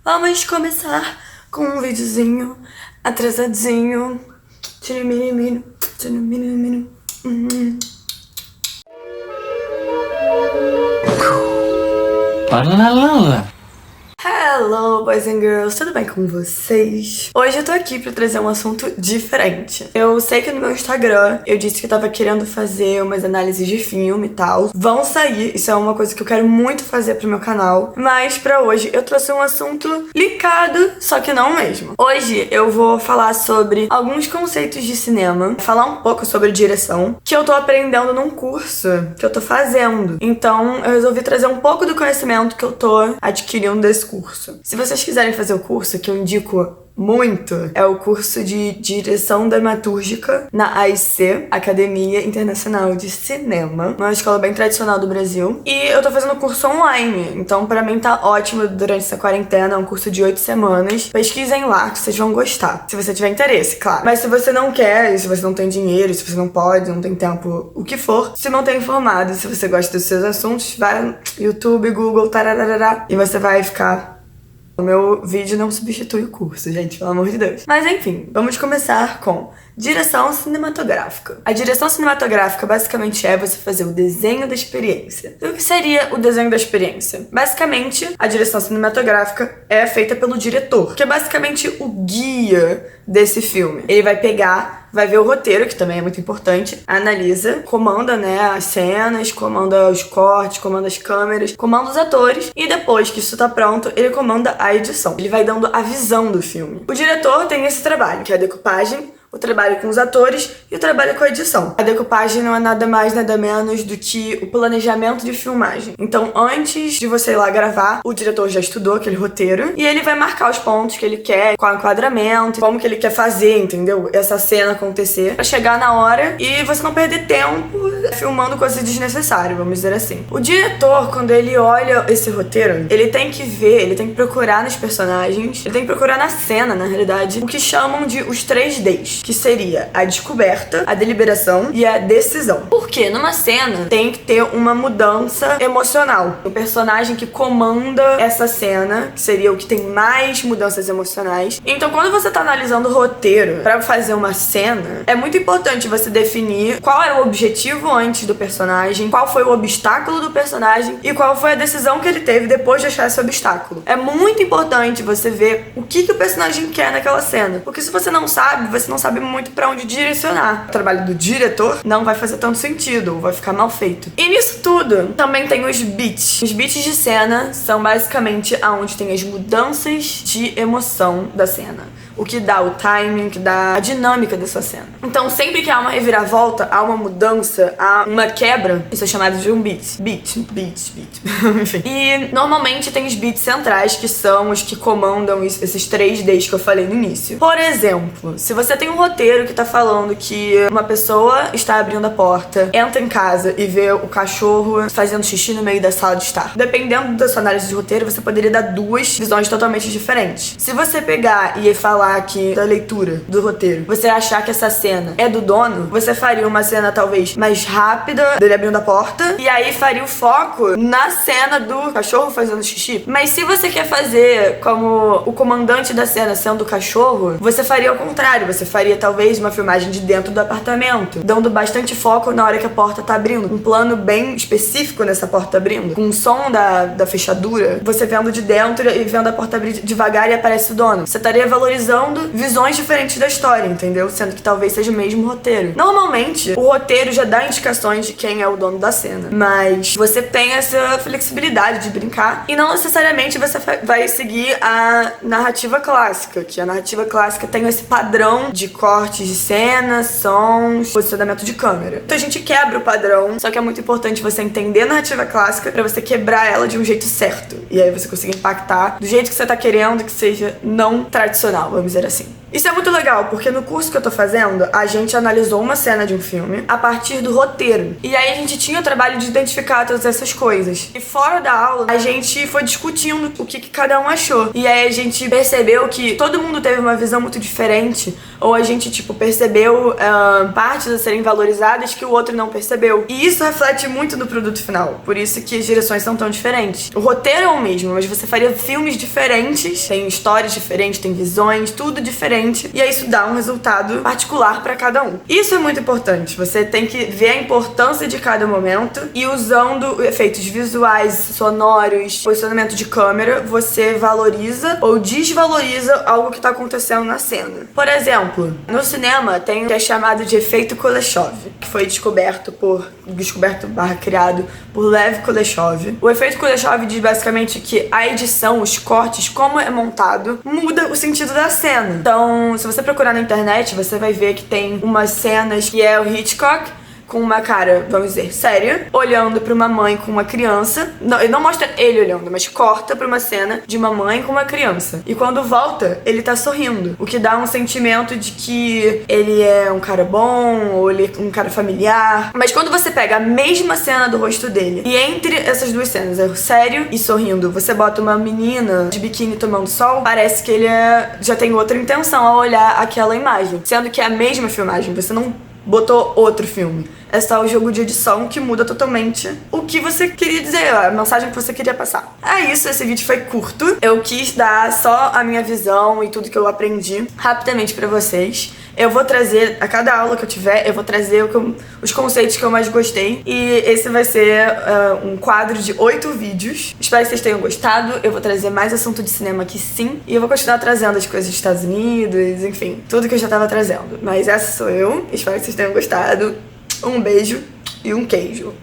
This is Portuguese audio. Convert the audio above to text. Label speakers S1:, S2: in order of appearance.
S1: Vamos começar com um videozinho atrasadinho. Hello, boys and girls, tudo bem com vocês? Hoje eu tô aqui pra trazer um assunto diferente. Eu sei que no meu Instagram eu disse que eu tava querendo fazer umas análises de filme e tal. Vão sair, isso é uma coisa que eu quero muito fazer pro meu canal. Mas pra hoje eu trouxe um assunto ligado, só que não mesmo. Hoje eu vou falar sobre alguns conceitos de cinema, falar um pouco sobre direção, que eu tô aprendendo num curso que eu tô fazendo. Então eu resolvi trazer um pouco do conhecimento que eu tô adquirindo desse curso. Se vocês quiserem fazer o curso, que eu indico muito, é o curso de Direção Dramatúrgica na AIC, Academia Internacional de Cinema, uma escola bem tradicional do Brasil. E eu tô fazendo o curso online, então pra mim tá ótimo durante essa quarentena, é um curso de 8 semanas. Pesquisem lá, que vocês vão gostar, se você tiver interesse, claro. Mas se você não quer, se você não tem dinheiro, se você não pode, não tem tempo, o que for, se mantenha informado. Se você gosta dos seus assuntos, vai no YouTube, Google, tararará, e você vai ficar... O meu vídeo não substitui o curso, gente, pelo amor de Deus. Mas enfim, vamos começar com direção cinematográfica. A direção cinematográfica basicamente é você fazer o desenho da experiência. E o que seria o desenho da experiência? Basicamente, a direção cinematográfica é feita pelo diretor, que é basicamente o guia desse filme. Ele vai pegar, vai ver o roteiro, que também é muito importante, analisa, comanda, né, as cenas, comanda os cortes, comanda as câmeras, comanda os atores, e depois que isso tá pronto, ele comanda a edição. Ele vai dando a visão do filme. O diretor tem esse trabalho, que é a decupagem, o trabalho com os atores e o trabalho com a edição. A decupagem não é nada mais, nada menos do que o planejamento de filmagem. Então, antes de você ir lá gravar, o diretor já estudou aquele roteiro e ele vai marcar os pontos que ele quer, qual enquadramento, como que ele quer fazer, entendeu? Essa cena acontecer, pra chegar na hora e você não perder tempo filmando coisas desnecessárias, vamos dizer assim. O diretor, quando ele olha esse roteiro, ele tem que ver, ele tem que procurar nos personagens, ele tem que procurar na cena, na realidade, o que chamam de os 3Ds. Que seria a descoberta, a deliberação e a decisão. Porque numa cena tem que ter uma mudança emocional. O personagem que comanda essa cena, que seria o que tem mais mudanças emocionais. Então, quando você tá analisando o roteiro pra fazer uma cena, é muito importante você definir qual era o objetivo antes do personagem, qual foi o obstáculo do personagem e qual foi a decisão que ele teve depois de achar esse obstáculo. É muito importante você ver o que o personagem quer naquela cena. Porque se você não sabe muito pra onde direcionar. O trabalho do diretor não vai fazer tanto sentido, ou vai ficar mal feito. E nisso tudo, também tem os beats. Os beats de cena são basicamente aonde tem as mudanças de emoção da cena. O que dá o timing, o que dá a dinâmica dessa cena. Então, sempre que há uma reviravolta, há uma mudança, há uma quebra, isso é chamado de um beat. Beat. Enfim. E normalmente tem os beats centrais, que são os que comandam esses 3Ds que eu falei no início. Por exemplo, se você tem um roteiro que tá falando que uma pessoa está abrindo a porta, entra em casa e vê o cachorro fazendo xixi no meio da sala de estar. Dependendo da sua análise de roteiro, você poderia dar duas visões totalmente diferentes. Se você pegar e falar aqui da leitura do roteiro, você achar que essa cena é do dono, você faria uma cena talvez mais rápida dele abrindo a porta e aí faria o foco na cena do cachorro fazendo xixi. Mas se você quer fazer como o comandante da cena sendo o cachorro, você faria o contrário, você faria talvez uma filmagem de dentro do apartamento, dando bastante foco na hora que a porta tá abrindo, um plano bem específico nessa porta abrindo, com o som da fechadura, você vendo de dentro e vendo a porta abrir devagar e aparece o dono. Você estaria valorizando visões diferentes da história, entendeu? Sendo que talvez seja o mesmo roteiro. Normalmente, o roteiro já dá indicações de quem é o dono da cena, mas você tem essa flexibilidade de brincar e não necessariamente você vai seguir a narrativa clássica, que a narrativa clássica tem esse padrão de cortes de cena, sons, posicionamento de câmera. Então a gente quebra o padrão, só que é muito importante você entender a narrativa clássica pra você quebrar ela de um jeito certo. E aí você conseguir impactar do jeito que você tá querendo, que seja não tradicional, vamos dizer assim. Isso é muito legal, porque no curso que eu tô fazendo, a gente analisou uma cena de um filme a partir do roteiro. E aí a gente tinha o trabalho de identificar todas essas coisas. E fora da aula, a gente foi discutindo o que cada um achou. E aí a gente percebeu que todo mundo teve uma visão muito diferente, ou a gente, tipo, percebeu partes a serem valorizadas que o outro não percebeu. E isso reflete muito no produto final. Por isso que as direções são tão diferentes. O roteiro é o mesmo, mas você faria filmes diferentes, tem histórias diferentes, tem visões, tudo diferente. E aí isso dá um resultado particular pra cada um. Isso é muito importante. Você tem que ver a importância de cada momento e usando efeitos visuais, sonoros, posicionamento de câmera, você valoriza ou desvaloriza algo que tá acontecendo na cena. Por exemplo, no cinema tem o que é chamado de efeito Kuleshov, que foi descoberto barra criado por Lev Kuleshov. O efeito Kuleshov diz basicamente que a edição, os cortes, como é montado, muda o sentido da cena. Então, se você procurar na internet, você vai ver que tem umas cenas que é o Hitchcock com uma cara, vamos dizer, séria, olhando pra uma mãe com uma criança. Não, ele não mostra ele olhando, mas corta pra uma cena de uma mãe com uma criança. E quando volta, ele tá sorrindo, o que dá um sentimento de que ele é um cara bom, ou ele é um cara familiar. Mas quando você pega a mesma cena do rosto dele, e entre essas duas cenas, é sério e sorrindo, você bota uma menina de biquíni tomando sol, parece que ele já tem outra intenção ao olhar aquela imagem. Sendo que é a mesma filmagem, você não botou outro filme. É só o jogo de edição que muda totalmente o que você queria dizer, a mensagem que você queria passar. É isso, esse vídeo foi curto. Eu quis dar só a minha visão e tudo que eu aprendi rapidamente pra vocês. Eu vou trazer, a cada aula que eu tiver, eu vou trazer os conceitos que eu mais gostei. E esse vai ser um quadro de 8 vídeos. Espero que vocês tenham gostado. Eu vou trazer mais assunto de cinema aqui sim. E eu vou continuar trazendo as coisas dos Estados Unidos, enfim, tudo que eu já tava trazendo. Mas essa sou eu. Espero que vocês tenham gostado. Um beijo e um queijo.